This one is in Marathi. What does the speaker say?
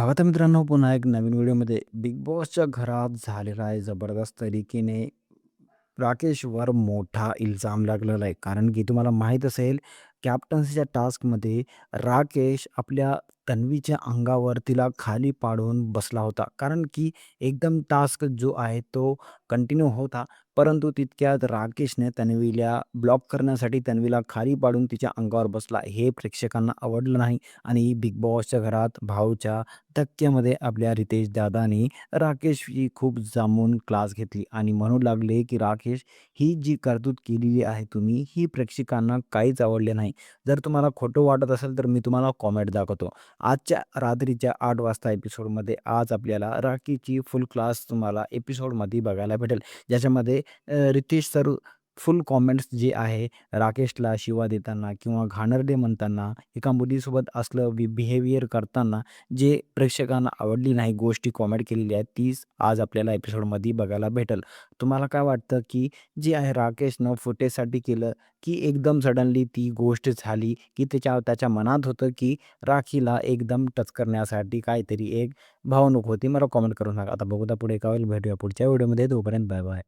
स्वागत आहे मित्रांनो पुन्हा एक नवीन व्हिडिओमध्ये. बिग बॉसच्या घरात झालेला आहे जबरदस्त तरीकेने राकेशवर मोठा इल्जाम लागलेला आहे. कारण की तुम्हाला माहीत असेल कॅप्टन्सीच्या टास्कमध्ये राकेश आपल्या तन्वीच्या अंगावर तिला खाली पाडून बसला होता. कारण की एकदम टास्क जो आहे तो कंटिन्यू होता. परंतु तितक्यात राकेशने तन्वीला ब्लॉक करण्यासाठी तन्वीला खाली पाडून तिच्या अंगावर बसला. हे प्रेक्षकांना आवडलं नाही आणि बिग बॉसच्या घरात भाऊच्या धक्क्यामध्ये आपल्या रितेश दादांनी राकेशची खूप जमून क्लास घेतली आणि म्हणू लागले की राकेश ही जी करतूत केलेली आहे तुम्ही ही प्रेक्षकांना काहीच आवडले नाही. जर तुम्हाला खोटं वाटत असेल तर मी तुम्हाला कॉमेंट दाखवतो. आजच्या रात्रीच्या 8 वाजता एपिसोडमध्ये आज आपल्याला राखीची फुल क्लास तुम्हाला एपिसोडमध्ये बघायला भेटेल. ज्याच्यामध्ये रितेश सर फुल कॉमेंट्स जे आहे राकेशला शिवा देताना किंवा घाणेरडे म्हणताना, एका मुलीसोबत असलं बिहेवियर करताना जे प्रेक्षकांना आवडली नाही गोष्टी कॉमेंट केलेली आहे तीच आज आपल्याला एपिसोडमध्ये बघायला भेटेल. तुम्हाला काय वाटतं की जे आहे राकेशनं फुटेजसाठी केलं की एकदम सडनली ती गोष्ट झाली की त्याच्या मनात होतं की राखीला एकदम टच करण्यासाठी काहीतरी एक भावणूक होती? मला कॉमेंट करून सांगा. आता बघूया पुढे काय होईल. भेटूया पुढच्या व्हिडिओमध्ये. तोपर्यंत बाय बाय.